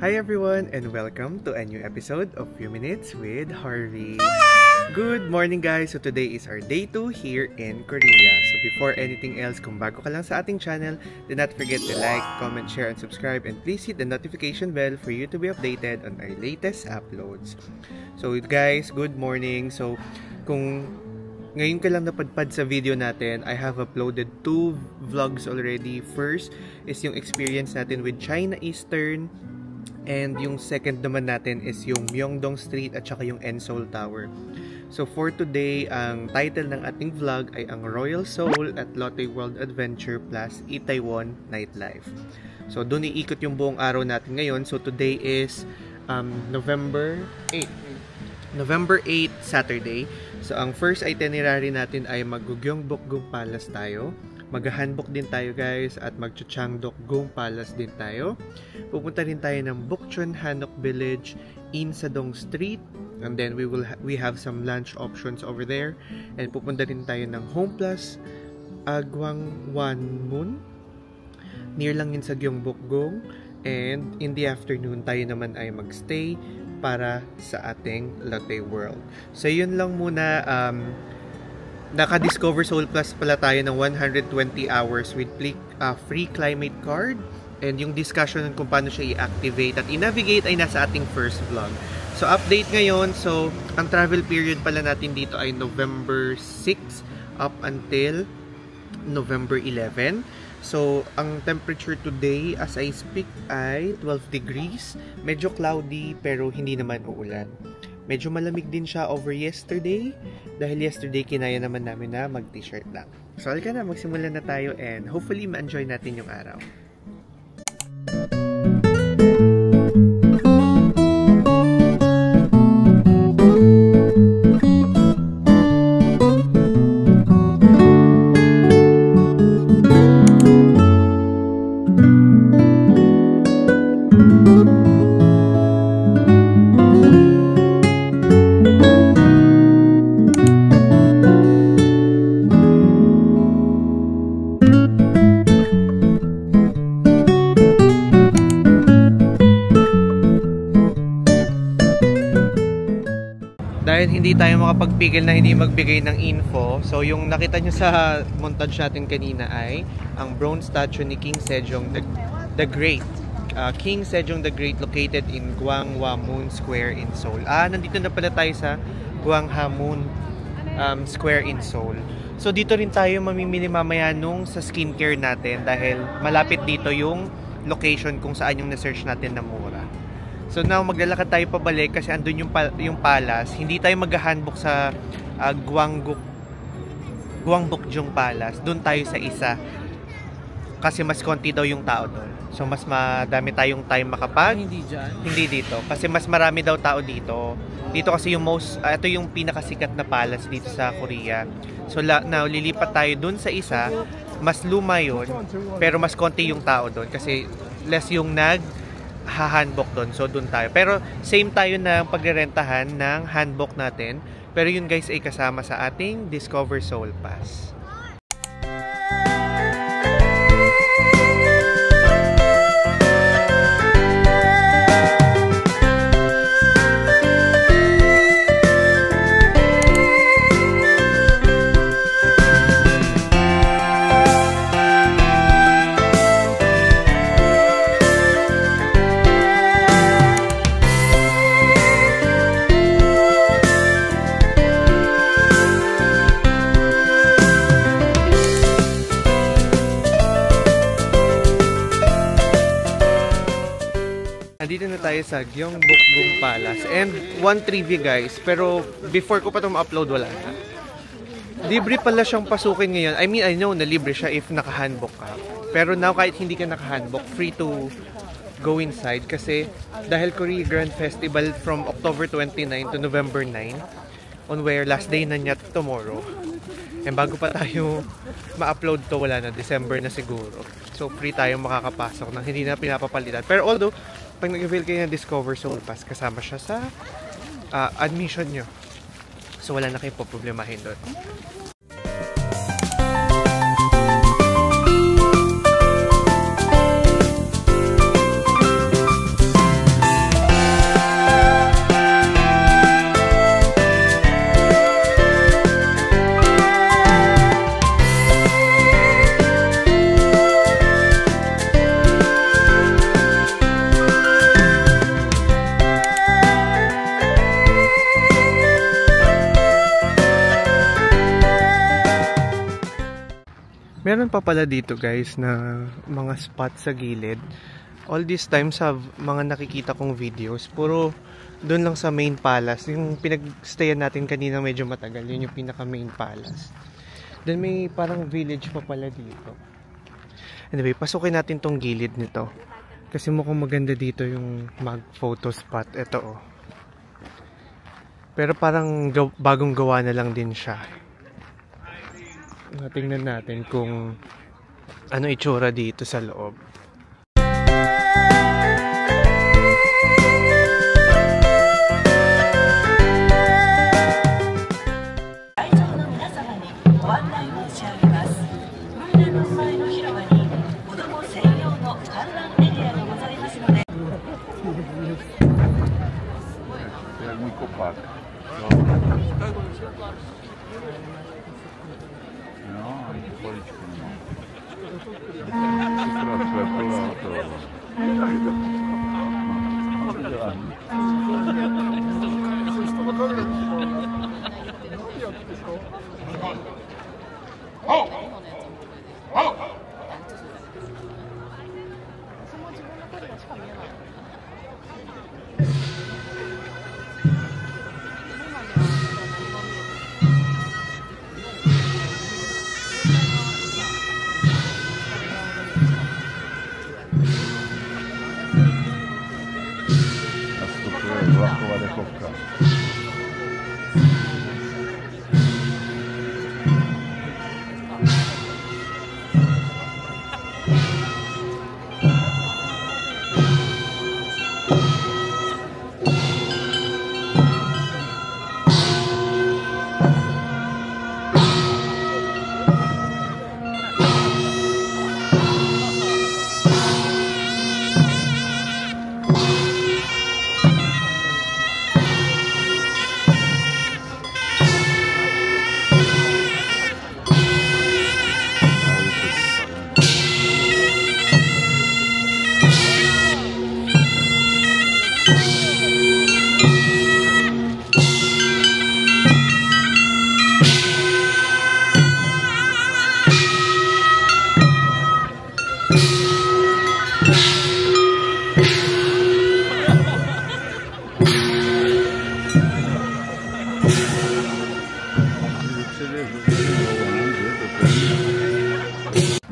Hi everyone and welcome to a new episode of Few Minutes with Harvey. Good morning guys! So today is our day 2 here in Korea. So before anything else, kung bago ka lang sa ating channel, do not forget to like, comment, share, and subscribe, and please hit the notification bell for you to be updated on our latest uploads. So guys, good morning! So kung ngayon ka lang napadpad sa video natin, I have uploaded 2 vlogs already. First is yung experience natin with China Eastern. And yung second naman natin is yung Myeongdong Street at saka yung Enseoul Tower. So for today, ang title ng ating vlog ay ang Royal Seoul at Lotte World Adventure plus Itaewon Nightlife. So doon iikot yung buong araw natin ngayon. So today is November 8, Saturday. So ang first itinerary natin ay mag-Gyeongbokgung Palace tayo. Mag-Hanbok din tayo guys at mag-Changdeokgung Palace din tayo. Pupunta rin tayo ng Bukchon Hanok Village, Insadong Street, and then we have some lunch options over there. And pupunta rin tayo ng Home Plus Gwanghwamun. Near lang yun sa Gyeongbokgung. And in the afternoon tayo naman ay magstay para sa ating Lotte World. So yun lang muna. Naka-Discover Seoul Plus pala tayo ng 120 hours with free climate card. And yung discussion kung paano siya i-activate at i-navigate ay nasa ating first vlog. So update ngayon. So ang travel period pala natin dito ay November 6 up until November 11. So ang temperature today as I speak ay 12 degrees. Medyo cloudy pero hindi naman uulan. Medyo malamig din siya over yesterday. Dahil yesterday, kinaya naman namin na mag-t-shirt lang. So, halika na, magsimula na tayo and hopefully ma-enjoy natin yung araw. Dahil hindi tayo makapagpigil na hindi magbigay ng info, so yung nakita nyo sa montage natin kanina ay ang bronze statue ni King Sejong the Great. King Sejong the Great located in Gwanghwamun Square in Seoul. Nandito na pala tayo sa Gwanghwamun Square in Seoul. So dito rin tayo mamimili mamaya nung sa skincare natin dahil malapit dito yung location kung saan yung na-search natin na mura. So now maglalakad tayo pabalik kasi andun yung palace. Hindi tayo mag-hanbok sa Gwangbokgung Palace. Doon tayo sa isa. Kasi mas konti daw yung tao doon. So mas madami tayong time makapag. Hindi dyan? Hindi dito. Kasi mas marami daw tao dito. Dito kasi yung ito yung pinakasikat na palace dito sa Korea. So now lilipat tayo doon sa isa. Mas luma yun. Pero mas konti yung tao doon. Kasi less yung hanbok doon. So doon tayo. Pero same tayo ng pagrerentahan ng hanbok natin. Pero yun guys ay kasama sa ating Discover Seoul Pass. Dito na tayo sa Gyeongbokgung Palace. And one trivia guys, pero before ko pa ito ma-upload wala na. Libre pala siyang pasukin ngayon. I mean, I know na libre siya if naka-hanbok ka. Pero now kahit hindi ka naka-hanbok, free to go inside kasi dahil Korea Grand Festival from October 29 to November 9 on where last day na niya tomorrow. And bago pa tayo ma-upload to, wala na, December na siguro. So free tayong makakapasok nang hindi na pinapapalitan. Pero although pag nag-avail kayo ng Discover Seoul Pass, kasama siya sa admission nyo. So wala na kayong poproblemahin doon. meron pa pala dito guys na mga spot sa gilid. All these times sa mga nakikita kong videos, puro doon lang sa main palace. Yung pinag-stayan natin kanina medyo matagal, yun yung pinaka main palace. Then may parang village pa pala dito. Anyway, pasukin natin tong gilid nito. Kasi mukhang maganda dito yung mag-photo spot. Ito oh. Pero parang bagong gawa na lang din siya. Tingnan natin kung ano itsura dito sa loob.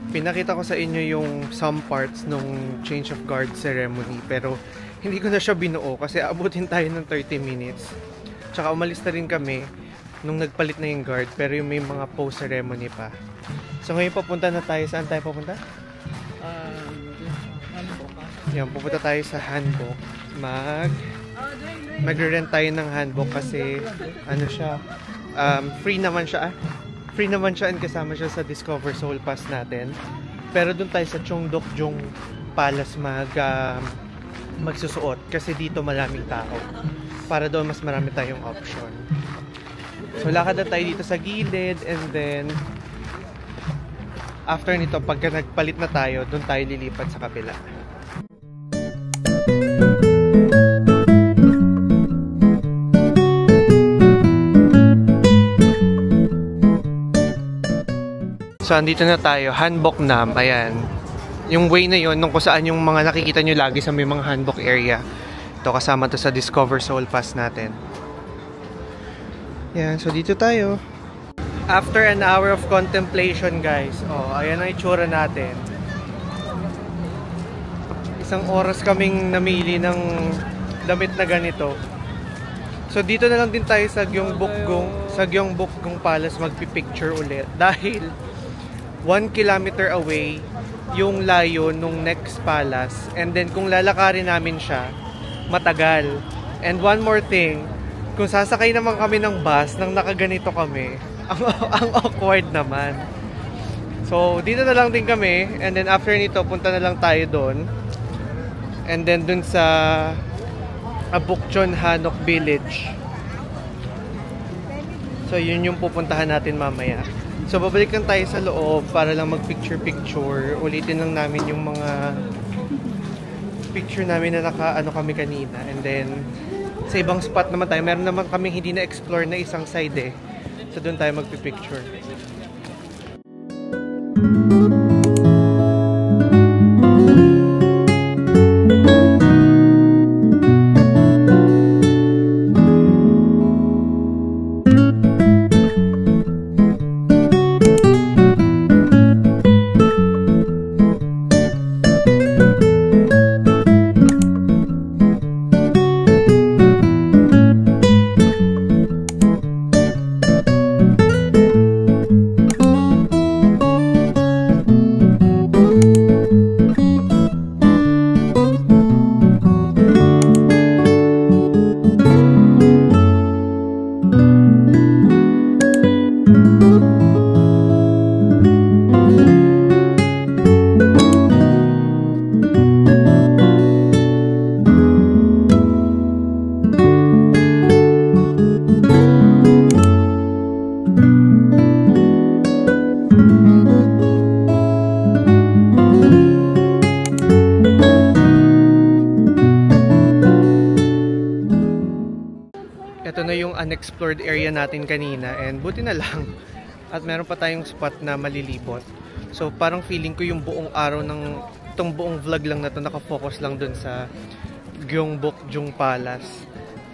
Pinakita ko sa inyo yung some parts nung change of guard ceremony, pero hindi ko na siya binuo kasi abutin tayo ng 30 minutes. Tsaka umalis na rin kami nung nagpalit na yung guard, pero yung may mga post ceremony pa. So ngayon papunta na tayo. Saan tayo papunta? Hanbok. Yan, pupunta tayo sa Hanbok. Magre-rent tayo ng Hanbok kasi ano siya, free naman siya. Free naman siya and kasama siya sa Discover Seoul Pass natin. Pero dun tayo sa Cheongdokjong Palace magsusuot kasi dito maraming tao. Para doon mas marami tayong option. So lakad na tayo dito sa gilid and then after nito pagka nagpalit na tayo, doon tayo lilipat sa kabila. So, andito na tayo. Hanboknam. Ayan. Yung way na yon nung kung saan yung mga nakikita nyo lagi sa may mga Hanbok area. Ito, kasama to sa Discover Seoul Pass natin. Ayan. So, dito tayo. After an hour of contemplation, guys. Oh, ayan ang itsura natin. Isang oras kaming namili ng damit na ganito. So, dito na lang din tayo sa Gyeongbokgung Palace magpipicture ulit. Dahil 1 kilometer away yung layo nung next palace. And then kung lalakarin namin siya, matagal. And one more thing, kung sasakay naman kami ng bus nang nakaganito kami, ang awkward naman. So dito na lang din kami. And then after nito, punta na lang tayo doon. And then dun sa Abukchon Hanok Village. So yun yung pupuntahan natin mamaya. So, babalik lang tayo sa loob para lang mag-picture-picture. Ulitin lang namin yung mga picture namin na naka-ano kami kanina. And then, sa ibang spot naman tayo. Meron naman kami hindi na-explore na isang side eh. So, doon tayo mag-picture. Ito na yung unexplored area natin kanina and buti na lang at meron pa tayong spot na malilibot. So parang feeling ko yung buong araw ng itong buong vlog lang na to nakafocus lang dun sa Gyeongbokgung Palace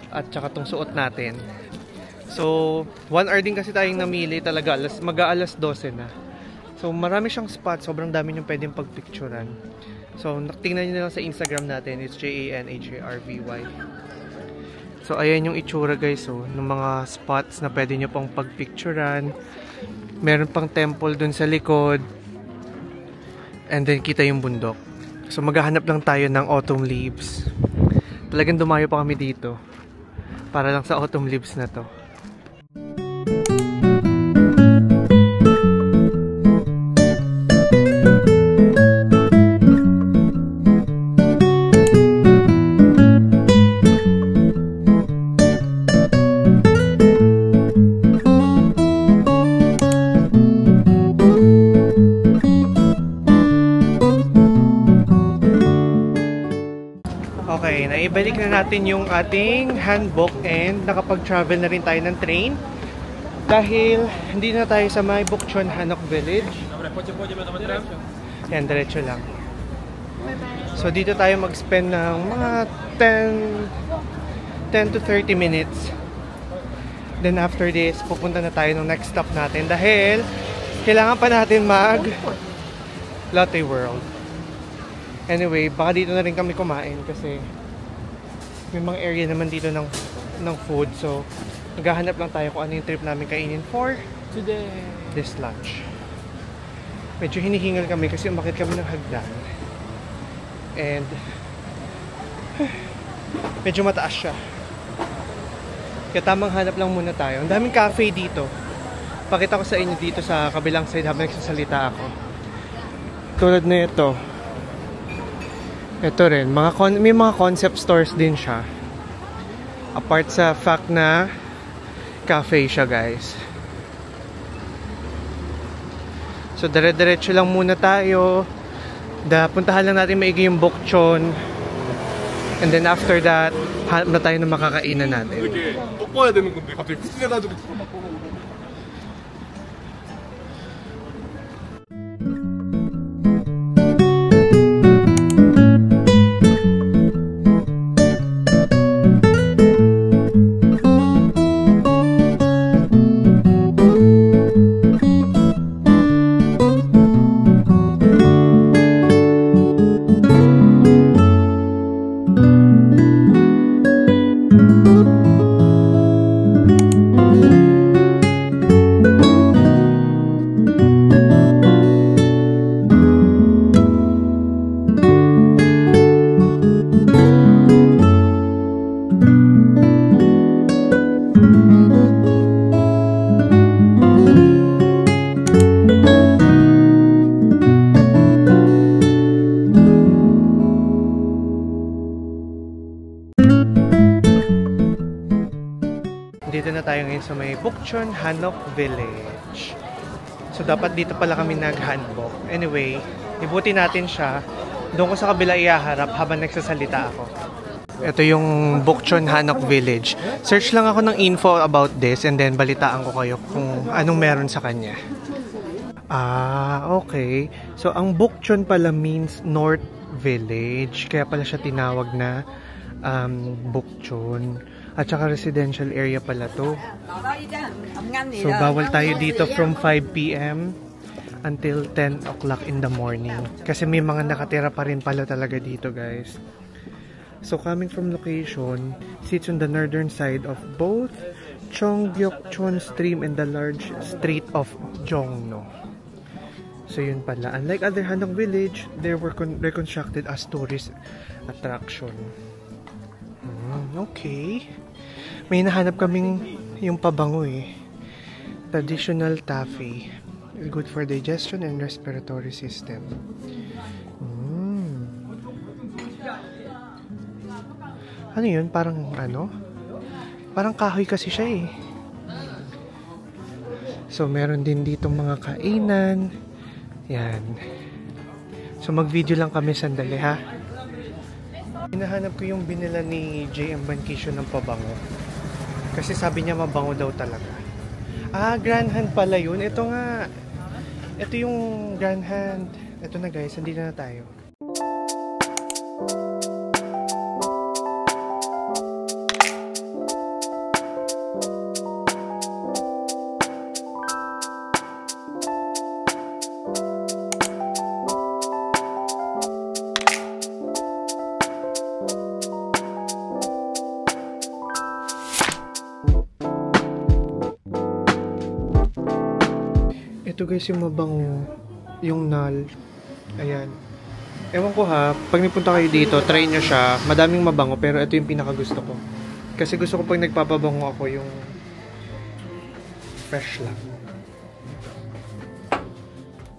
at saka tong suot natin. So 1 hour din kasi tayong namili talaga, mag-aalas 12 na. So marami siyang spot, sobrang dami niyong pwedeng pagpicturan. So tingnan niyo na lang sa Instagram natin, it's JANHARVY. So ayan yung itsura guys, so ng mga spots na pwede nyo pang pagpicturan. Meron pang temple dun sa likod. And then kita yung bundok. So maghahanap lang tayo ng autumn leaves. Talagang dumayo pa kami dito para lang sa autumn leaves na to. Okay, naibalik na natin yung ating handbook and nakapag-travel na rin tayo ng train dahil hindi na tayo sa may Bokchon Hanok Village. Yan, diretso lang. So dito tayo mag-spend ng mga 10 to 30 minutes. Then after this, pupunta na tayo ng next stop natin dahil kailangan pa natin mag Lotte World. Anyway, baka dito na rin kami kumain kasi may mga area naman dito ng food. So, maghahanap lang tayo kung ano yung trip namin kainin for today. This lunch. Medyo hinihingal kami kasi umakit kami ng hagdan. And medyo mataas siya. Kaya tamang hanap lang muna tayo. Ang daming cafe dito. Pakita ko sa inyo dito sa kabilang side habang nagsasalita ako. Tulad na ito. Ito rin, may mga concept stores din siya. Apart sa fact na cafe siya, guys. So, dire-diretso lang muna tayo. Puntahan lang natin maigi yung Bokchon. And then after that, hanap na tayo ng makakainan natin. Dito na tayo ngayon sa may Bokchon Hanok Village. So dapat dito pala kami nag-handbook. Anyway, ibuti natin siya. Doon ko sa kabila ihaharap habang nagsasalita ako. Ito yung Bokchon Hanok Village. Search lang ako ng info about this and then balitaan ko kayo kung anong meron sa kanya. Ah, okay. So, ang Bukchon pala means North Village. Kaya pala siya tinawag na Bukchon. At saka residential area pala to. So, bawal tayo dito from 5 p.m. until 10 o'clock in the morning. Kasi may mga nakatira pa rin pala talaga dito, guys. So, coming from location, sits on the northern side of both Cheonggyeokchon Stream and the large street of Jongno. So, yun pala. Unlike other Hanok village, they were reconstructed as tourist attraction. Okay. May nahanap kaming yung pabango eh. Traditional taffy. Good for digestion and respiratory system. Ano yun? Parang ano? Parang kahoy kasi siya eh. So, meron din dito mga kainan. Yan. So, mag-video lang kami sandali, ha? Hinahanap ko yung binila ni JM Bankisyo ng pabango. Kasi sabi niya mabango daw talaga. Ah, Grand Hand pala yun. Ito nga. Ito yung Grand Hand. Ito na guys, andito na tayo. Ito guys yung mabango, yung nal. Ayan. Ewan ko ha, pag nipunta kayo dito, try nyo siya. Madaming mabango, pero ito yung pinakagusto ko. Kasi gusto ko pag nagpapabango ako yung fresh lang.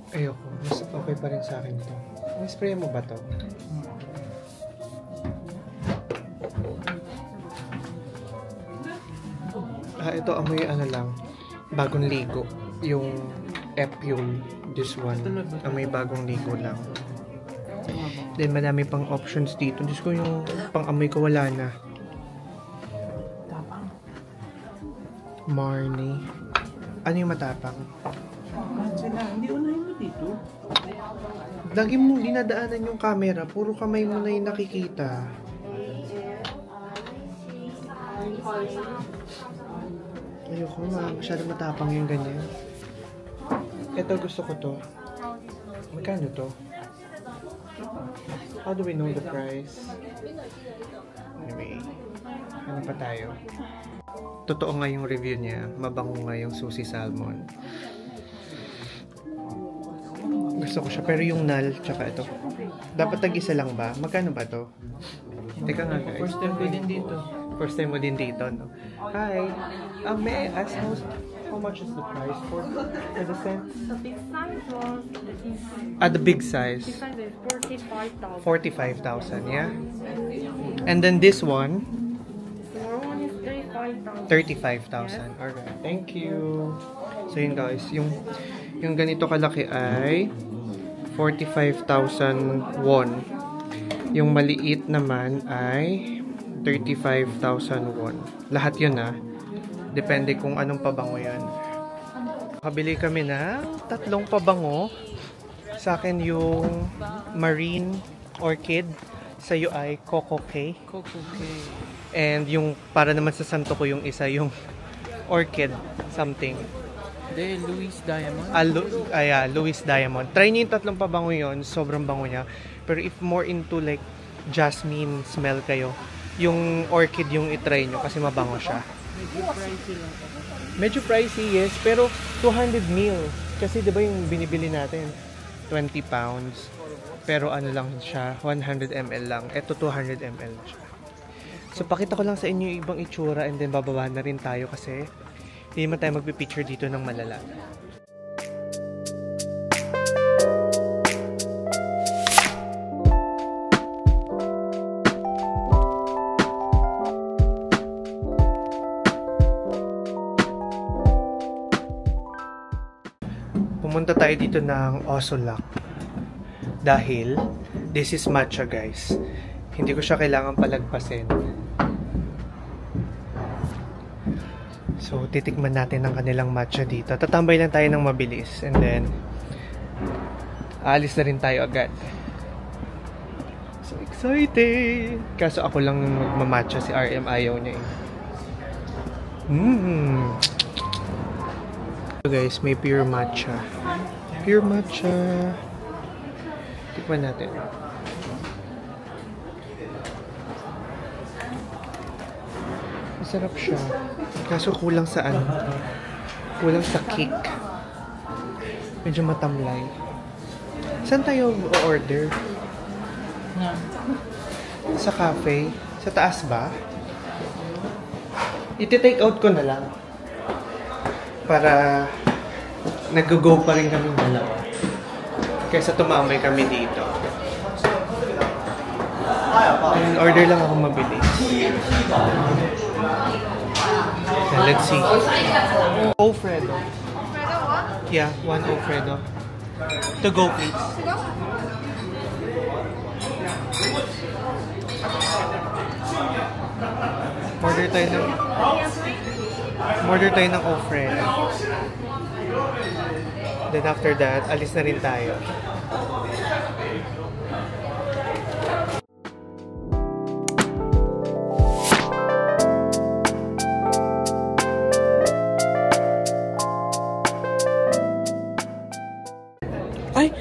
Ayoko, mas okay pa rin sa akin ito. May spray mo ba to? Ah, ito amoy ano lang, bagong ligo. Yung Epune, this one. May bagong ligo lang. Then madami pang options dito. Diyos ko yung pang-amoy ko wala na. Marnie. Ano yung matapang? Hindi unahin mo dito. Lagi mong dinadaanan yung camera. Puro kamay mo na yung nakikita. Ayoko nga. Masyadong matapang yung ganyan. Ito gusto ko to. Magkano to? How do we know the price? Anyway, ano pa tayo? Totoo nga yung review niya. Mabango nga yung sushi salmon. Gusto ko siya. Pero yung nal, tsaka ito. Dapat tag-isa lang ba? Magkano ba to? Teka nga guys. First time ko din dito. First time mo din dito, no? Hi! May I ask how much is the price for the scent? The big size was The big size. big size is 45,000. 45,000, yeah? And then this one, Small one is 35,000. 35,000. Alright, thank you. So yun guys, yung ganito kalaki ay 45,000 won. Yung maliit naman ay 35,000 won. Lahat yun Depende kung anong pabango yan. Kabili kami na 3 pabango. Sa akin yung Marine Orchid. Sa iyo ay Coco K. Coco K. And yung para naman sa santo ko yung isa yung Orchid something. De Louis Diamond. Louis Diamond. Try niyo yung 3 pabango yon, sobrang bango niya. Pero if more into like jasmine smell kayo, yung orchid yung itry nyo kasi mabango siya. Medyo pricey lang. Medyo pricey, yes. Pero 200 ml. Kasi diba yung binibili natin 20 pounds. Pero ano lang siya, 100 ml lang. Ito 200 ml siya. So pakita ko lang sa inyo yung ibang itsura and then bababa na rin tayo kasi hindi naman tayo magpipicture dito ng malala. Pumunta tayo dito ng Osolak dahil this is matcha guys. Hindi ko siya kailangan palagpasin. So titikman natin ang kanilang matcha dito. Tatambay lang tayo ng mabilis and then aalis na rin tayo agad. So excited! Kaso ako lang magmamatcha, si RM ayaw niya eh. So guys, may pure matcha. Pure matcha. Tikman natin. Masarap siya. Kaso kulang sa ano? Kulang sa kick. Medyo matamlay. Saan tayo order? Na. Sa cafe? Sa taas ba? Iti-take out ko na lang. Para nag-go pa rin kami dalawa. Kaysa tumamay kami dito. And order lang ako mabili. And let's see. Alfredo. Yeah, one Alfredo. To go, please. Order tayo ng Alfredo. Then after that, alis na rin tayo. Ay!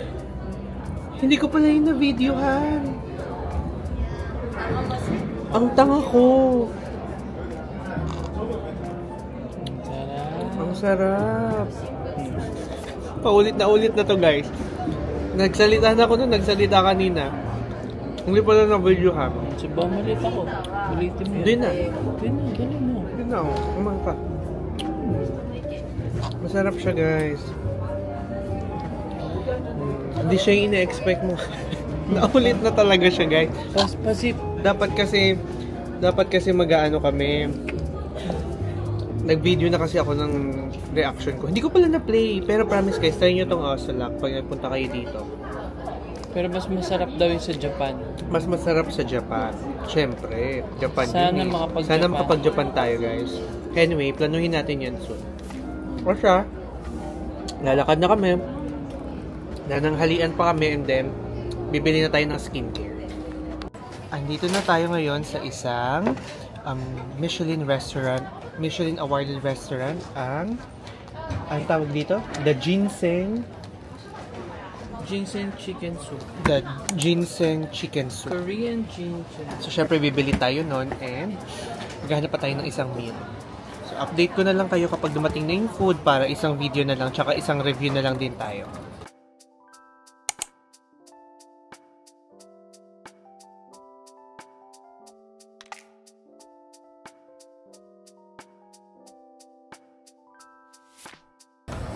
Hindi ko pala yung na-videohan. Ang tanga ko. Ang sarap. Paulit na to guys. Nagsalita na ako nun, nagsalita kanina. Hindi pala na-videohan. So, bamalit ako. Ulitin mo yan. Hindi na. Galing mo. Hindi na ako. Umang pa. Masarap siya guys. Hindi siya yung ina-expect mo. Naulit na talaga siya guys. Pasip. Dapat kasi mag-aano kami. Nag-video na kasi ako ng reaction ko. Hindi ko pala na-play. Pero promise guys, try nyo tong Ocelot pag nagpunta kayo dito. Pero mas masarap daw yung sa Japan. Mas masarap sa Japan. Siyempre, Japan Sana yun eh. makapag-Japan. Sana makapag-Japan tayo guys. Anyway, planuhin natin yan soon. O siya, lalakad na kami. Nananghalian pa kami and then bibili na tayo ng skincare. Andito na tayo ngayon sa isang Michelin restaurant, Michelin awarded restaurant, ang tawag dito? The Ginseng chicken soup. The Ginseng chicken soup. Korean ginseng. So syempre bibili tayo nun and maghahanap pa tayo ng isang meal. So update ko na lang kayo kapag dumating na yung food para isang video na lang tsaka isang review na lang din tayo.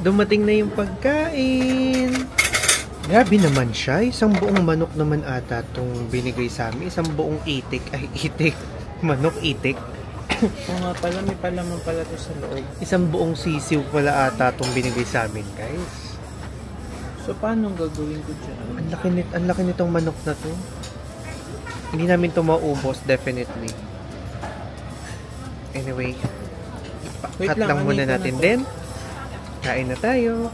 Dumating na yung pagkain. Grabe naman siya. Isang buong manok naman ata itong binigay sa amin. Isang buong itik. Ay, itik. Manok, itik. Oo nga pala, may palaman pala to sa loob. Isang buong sisiw pala ata itong binigay sa amin, guys. So, paano gagawin ko dyan? Ang laki nitong manok na to. Hindi namin ito maubos, definitely. Anyway, cut lang muna natin din. Kain na tayo.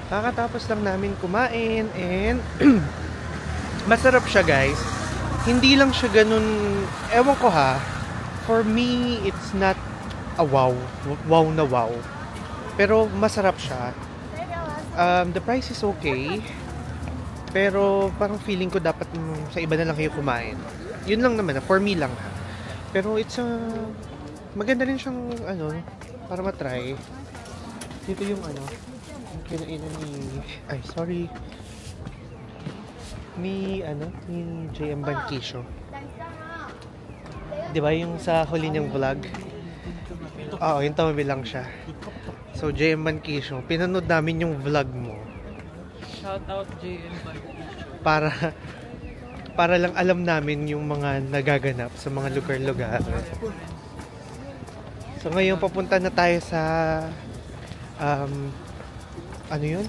Kakatapos lang namin kumain and masarap siya guys. Hindi lang siya ganun, ewan ko ha. For me, it's not a wow na wow. Pero masarap siya. The price is okay. Pero parang feeling ko dapat sa iba na lang kayo kumain. Yun lang naman, for me lang ha. Pero it's maganda rin siyang para matry. Dito yung kinainan ni JM Banquisho. 'Di ba yung sa huli niyang vlog? Oo, yung tamabi lang siya. So JM Banquisho, pinanood namin yung vlog mo. Shout out JM Banquisho. para lang alam namin yung mga nagaganap sa mga lugar-lugar. So ngayon papunta na tayo sa ano yun?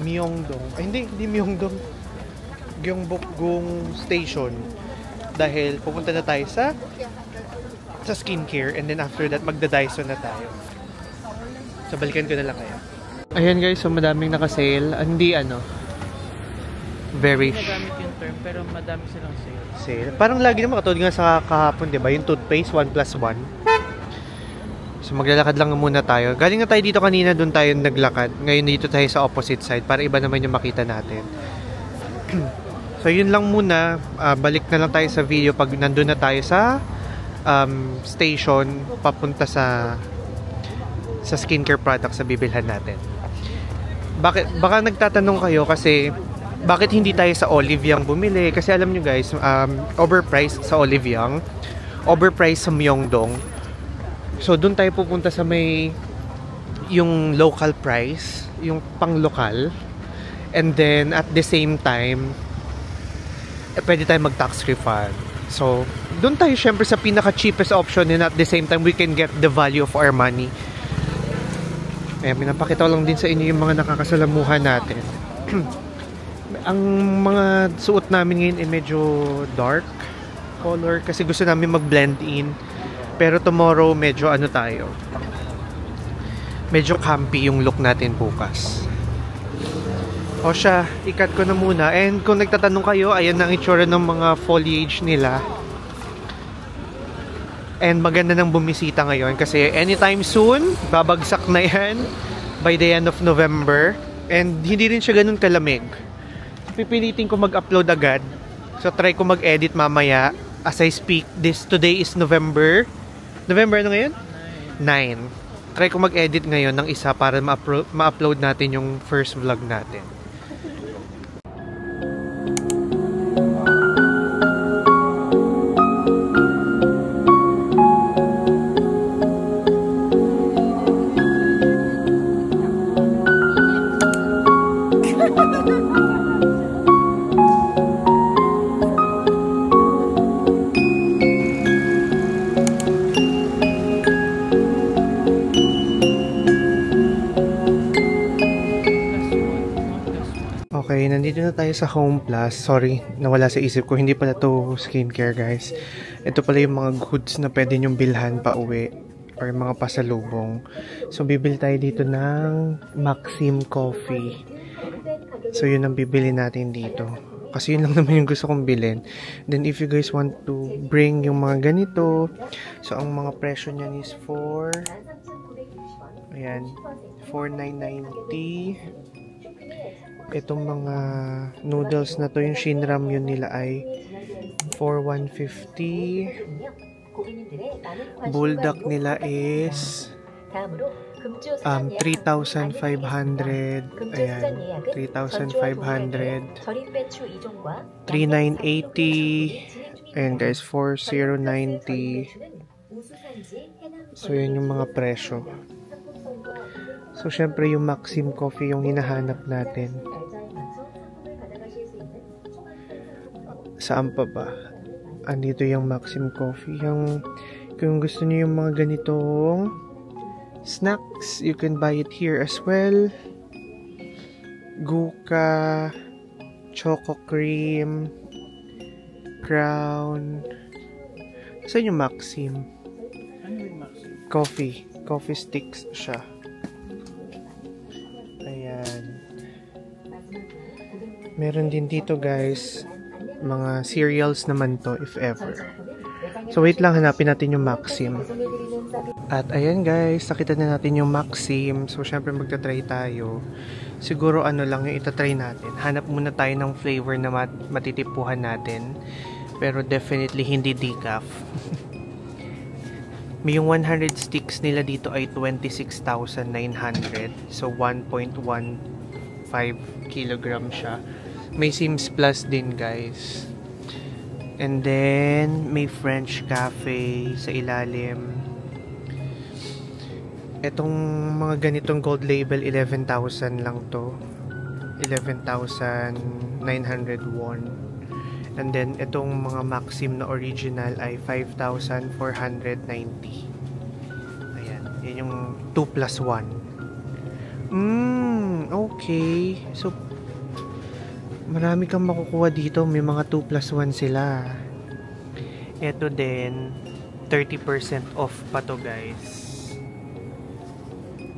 Myeongdong. Ay hindi Myeongdong. Gyeongbokgung Station. Dahil pupunta na tayo sa skincare, and then after that magda-Daiso na tayo. So balikan ko na lang kayo. Ayan guys, so madaming naka-sale. Hindi very Hindi nagamit yung term, pero madami silang sale. Parang lagi naman katulad nga sa kahapon, 'di ba? Yung toothpaste 1+1. So maglalakad lang muna tayo. Galing na tayo dito kanina, doon tayo naglakad. Ngayon dito tayo sa opposite side para iba naman yung makita natin. So yun lang muna. Balik na lang tayo sa video pag nandun na tayo sa station papunta sa skincare products sa bibilhan natin. Baka nagtatanong kayo kasi bakit hindi tayo sa Olive Young bumili? Kasi alam nyo guys, overpriced sa Olive Young, overpriced sa Myeongdong. So doon tayo pupunta sa may yung local price, yung pang-lokal, and then at the same time pwede tayo mag-tax refund. So doon tayo syempre sa pinaka-cheapest option, and at the same time we can get the value of our money. Ayan, pinapakita lang din sa inyo yung mga nakakasalamuhan natin. Ang mga suot namin ngayon ay medyo dark color kasi gusto namin mag-blend in. Pero tomorrow medyo medyo campy yung look natin bukas. O siya, ikat ko na muna. And kung nagtatanong kayo, ayan ang itsura ng mga foliage nila. And maganda nang bumisita ngayon kasi anytime soon, babagsak na yan by the end of November. And hindi rin siya ganun kalamig. Pipilitin ko mag-upload agad. So try ko mag-edit mamaya as I speak. Today is November. November ano ngayon? 9. Try ko mag-edit ngayon ng isa para ma-upload natin yung first vlog natin. Okay, nandito na tayo sa Home Plus. Sorry, nawala sa isip ko. Hindi pala to skincare, guys. Ito pala yung mga goods na pwede nyong bilhan pa uwi or mga pasalubong. So, bibili tayo dito ng Maxim Coffee. So, yun ang bibili natin dito. Kasi yun lang naman yung gusto kong bilhin. Then, if you guys want to bring yung mga ganito, so, ang mga presyo niyan is ayan, $4,990. Itong mga noodles na to, yung Shinram yun nila ay $4,150. Bulldog nila is 3,500. Ayan, 3,500. 3,980. Ayan guys, 4,090. So yun yung mga presyo. So syempre yung Maxim Coffee yung hinahanap natin. Saan pa ba? Andito yung Maxim Coffee. Kung gusto niyo yung mga ganitong snacks, you can buy it here as well. Guka, Choco Cream, Crown. Saan yung Maxim? Ano yung Maxim? Coffee. Coffee sticks siya. Ayan. Meron din dito guys, mga cereals naman to if ever. So wait lang, hanapin natin yung Maxim. At ayan guys, nakita na natin yung Maxim. So syempre magta-try tayo. Siguro ano lang yung itatry natin. Hanap muna tayo ng flavor na matitipuhan natin. Pero definitely hindi decaf. May yung 100 sticks nila dito ay 26,900. So 1.15 kilogram siya. May Sims Plus din guys. And then may French Cafe sa ilalim. Etong mga ganitong gold label 11,000 lang to. 11,900 won. And then, itong mga Maxim na original ay 5,490. Ayan. Yan yung 2+1. Okay. So, marami kang makukuha dito. May mga 2+1 sila. Ito din, 30% off pa to, guys.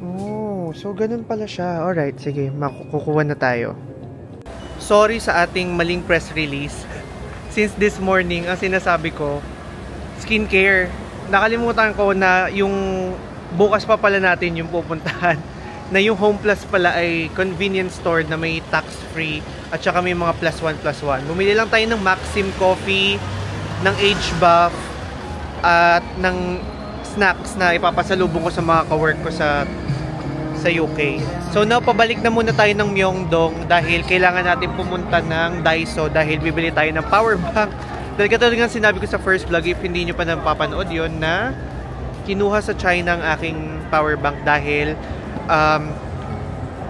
Oh, so ganun pala siya. Alright, sige. Makukuha na tayo. Sorry sa ating maling press release. Since this morning, ang sinasabi ko, skincare. Nakalimutan ko na yung bukas pa pala natin yung pupuntahan. Na yung Home Plus pala ay convenience store na may tax-free at saka may mga +1+1. Bumili lang tayo ng Maxim coffee, ng H-Buff, at ng snacks na ipapasalubong ko sa mga kawork ko sa UK. So now, pabalik na muna tayo ng Myeongdong dahil kailangan natin pumunta ng Daiso dahil bibili tayo ng power bank. Dahil katulad nga sinabi ko sa first vlog, if hindi nyo pa napapanood yon, na kinuha sa China ang aking power bank dahil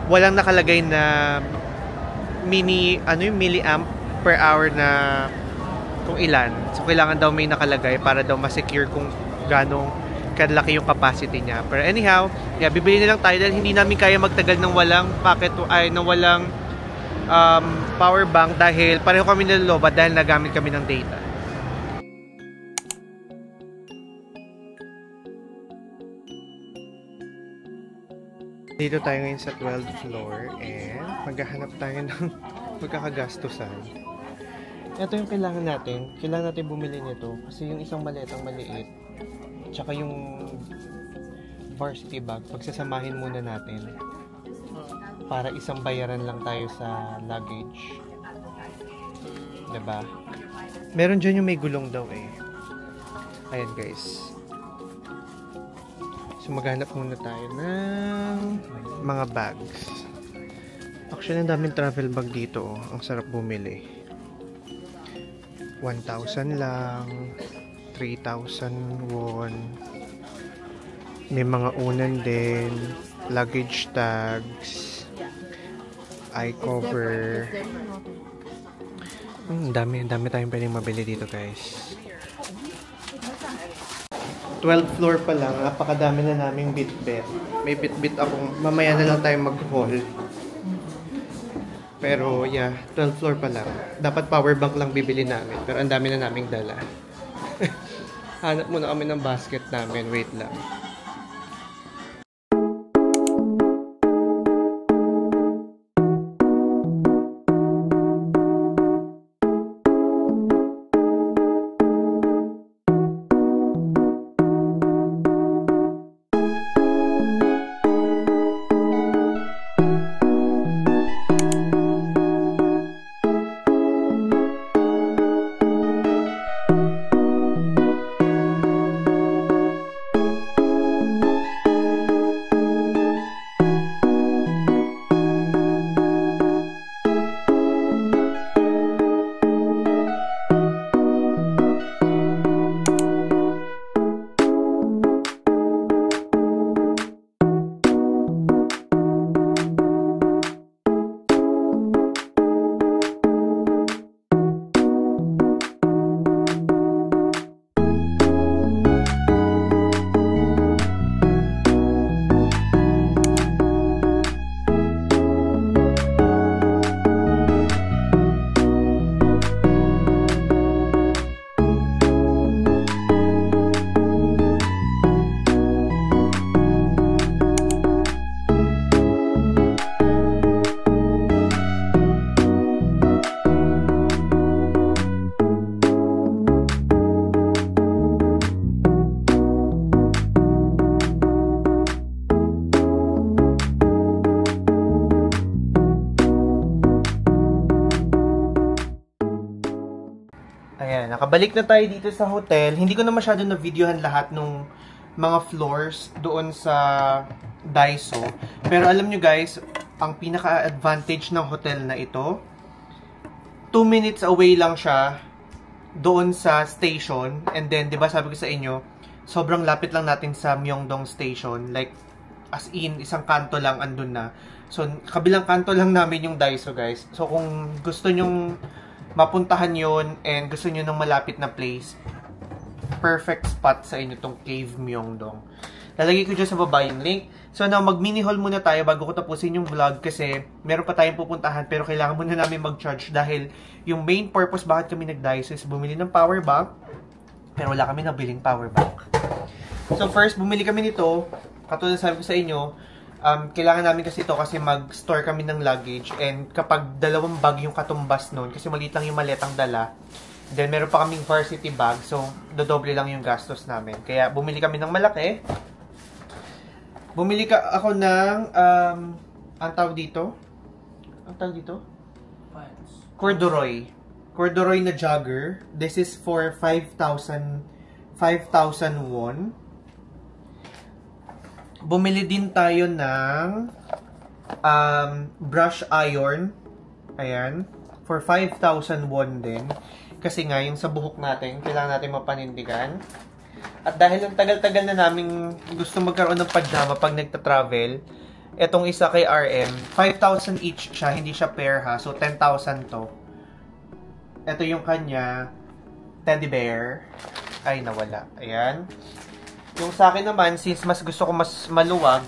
walang nakalagay na milliamp per hour na kung ilan. So kailangan daw may nakalagay para daw ma-secure kung ganong kalaki yung capacity niya. Pero anyhow, bibili na lang tayo dahil hindi namin kaya magtagal ng walang walang power bank dahil pareho kami nilolobat dahil nagamit kami ng data. Dito tayo ngayon sa 12th floor and maghahanap tayo ng magkakagastusan. Ito yung kailangan natin. Kailangan natin bumili nito kasi yung isang maletang maliit tsaka yung varsity bag, pagsasamahin muna natin para isang bayaran lang tayo sa luggage. Diba? Meron dyan yung may gulong daw eh. Ayan guys. So maghanap muna tayo ng mga bags. Actually, ang daming travel bag dito. Ang sarap bumili. 1,000 lang. 3,000 won. May mga unan din. Luggage tags. Eye cover. Dami tayong pwedeng mabili dito guys. 12th floor pa lang. Napakadami na naming bit-bit. May bit-bit akong mamaya na lang tayong mag-haul. Pero yeah, 12th floor pa lang. Dapat power bank lang bibili namin. Pero ang dami na naming dala. Hanap muna kami ng basket namin. Wait lang. Nakabalik na tayo dito sa hotel. Hindi ko na masyado na-videohan lahat ng mga floors doon sa Daiso. Pero alam nyo guys, ang pinaka-advantage ng hotel na ito, 2 minutes away lang siya doon sa station. And then, di ba sabi ko sa inyo, sobrang lapit lang natin sa Myeongdong Station. Like, as in, isang kanto lang andun na. So, kabilang kanto lang namin yung Daiso guys. So, kung gusto nyong mapuntahan yon and gusto nyo ng malapit na place, perfect spot sa inyo tong Cave Myeongdong. Lalagay ko dyan sa baba yung link. So now, mag-mini haul muna tayo bago ko tapusin yung vlog kasi meron pa tayong pupuntahan pero kailangan muna namin mag-charge dahil yung main purpose bakit kami nag-Daiso is bumili ng power bank pero wala kami nabiling power bank. So first, bumili kami nito. Katulad sabi ko sa inyo, kailangan namin kasi ito kasi mag-store kami ng luggage and kapag dalawang bag yung katumbas nun, kasi maliit lang yung maletang dala, then meron pa kaming varsity bag, so dodoble lang yung gastos namin. Kaya bumili kami ng malaki. Bumili ako ng, ang tawag dito? Corduroy. Corduroy na jogger. This is for 5,000 won. Bumili din tayo ng brush iron. Ayan. For 5,000 won din. Kasi nga, yung sa buhok natin, kailangan natin mapanindigan. At dahil ang tagal-tagal na namin gusto magkaroon ng pajama pag nagta-travel, etong isa kay RM, 5,000 each siya, hindi siya pair ha. So, 10,000 to. Ito yung kanya, teddy bear. Ay, nawala. Ayan. Yung sa akin naman, since mas gusto ko mas maluwag,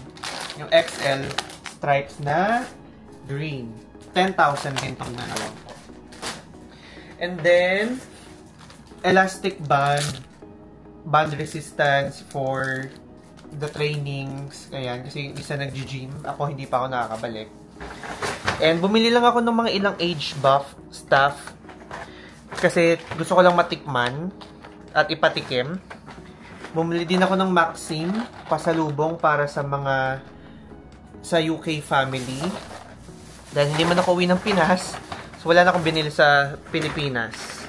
yung XL stripes na green. 10,000 din itong dalawa. And then, elastic band resistance for the trainings. Ayan, kasi yung isa nag-gym. Ako, hindi pa ako nakakabalik. And bumili lang ako ng mga ilang age buff stuff. Kasi gusto ko lang matikman at ipatikim. Bumili din ako ng Maxim pasalubong para sa mga sa UK family. Dahil hindi man ako uwi ng Pinas, so wala na akong binili sa Pilipinas.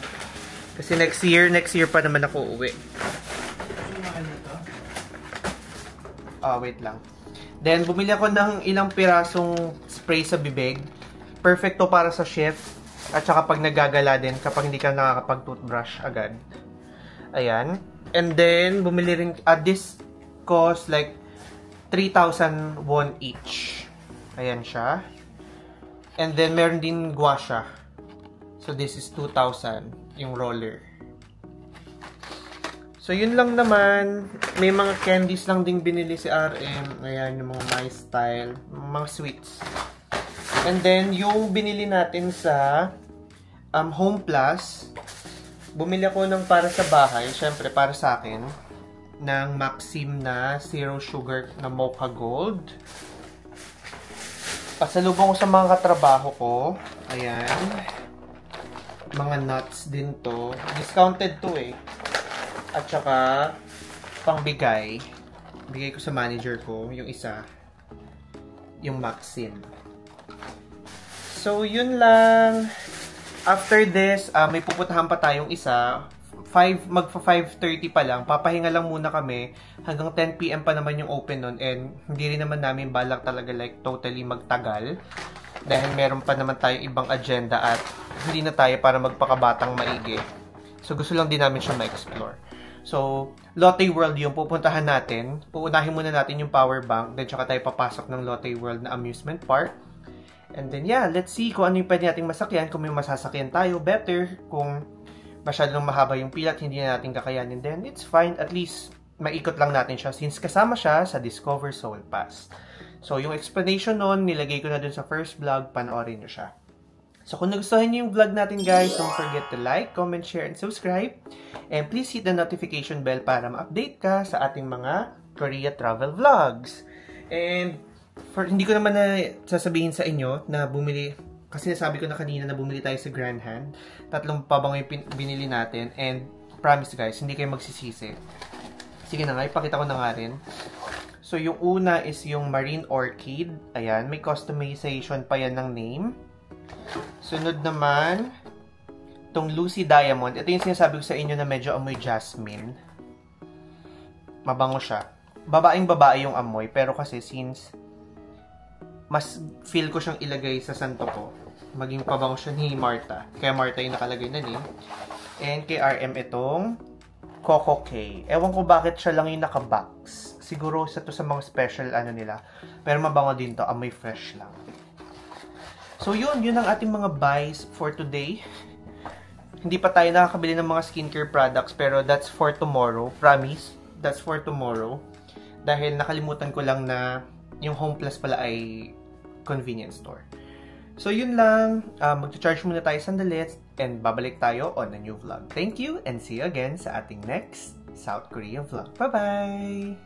Kasi next year pa naman ako uwi. Wait lang. Then, bumili ako ng ilang pirasong spray sa bibig. Perfecto para sa shift. At saka pag nagagala din kapag hindi ka nakakapag-toothbrush agad. Ayan. And then, bumili rin, this cost like 3,000 won each. Ayan siya. And then, meron din gua siya. So, this is 2,000 yung roller. So, yun lang naman. May mga candies lang ding binili si RM. Ayan, yung mga My Style. Mga sweets. And then, yung binili natin sa Home Plus, bumili ako ng para sa bahay. Siyempre, para sa akin. Ng Maxim na Zero Sugar na Mocha Gold. Pasalubong ko sa mga katrabaho ko. Ayan. Mga nuts din to. Discounted to eh. At saka, pangbigay. Bigay ko sa manager ko. Yung isa. Yung Maxim. So, yun lang. After this, may pupuntahan pa tayong isa. Magpa 5:30 pa lang. Papahinga lang muna kami. Hanggang 10 PM pa naman yung open nun. And hindi rin naman namin balak talaga like totally magtagal. Dahil meron pa naman tayong ibang agenda at hindi na tayo para magpakabatang maigi. So, gusto lang din namin siya ma-explore. So, Lotte World yung pupuntahan natin. Puunahin muna natin yung power bank. Then, tsaka tayo papasok ng Lotte World na amusement park. And then, yeah, let's see kung ano yung pwede nating masakyan. Kung may masasakyan tayo, better. Kung masyadong mahaba yung pila at hindi na natin kakayanin, then it's fine. At least, maikot lang natin siya since kasama siya sa Discover Seoul Pass. So, yung explanation nun, nilagay ko na dun sa first vlog. Panoorin nyo siya. So, kung nagustuhan niyo yung vlog natin, guys, don't forget to like, comment, share, and subscribe. And please hit the notification bell para ma-update ka sa ating mga Korea travel vlogs. And hindi ko naman na sasabihin sa inyo na bumili, kasi nasabi ko na kanina na bumili tayo sa Grand Hand. 3 pabango yung binili natin. And promise, guys, hindi kayo magsisisi. Sige na nga, ipakita ko na nga rin. So, yung una is yung Marine Orchid. Ayan, may customization pa yan ng name. Sunod naman, itong Lucy Diamond. Ito yung sinasabi ko sa inyo na medyo amoy jasmine. Mabango siya. Babaeng-babae yung amoy. Pero kasi since mas feel ko siyang ilagay sa santo ko, maging pabango siya ni Martha. Kaya Martha yung nakalagay na name. And kay RM itong Coco K. Ewan ko bakit siya lang yung naka-box. Siguro sa to sa mga special ano nila. Pero mabango din to. Amoy fresh lang. So, yun ang ating mga buys for today. hindi pa tayo nakakabili ng mga skincare products, pero that's for tomorrow. Promise, that's for tomorrow. Dahil nakalimutan ko lang na yung Home Plus pala ay convenience store. So, yun lang. Mag-charge muna tayo sandali and babalik tayo on a new vlog. Thank you and see you again sa ating next South Korea vlog. Bye-bye!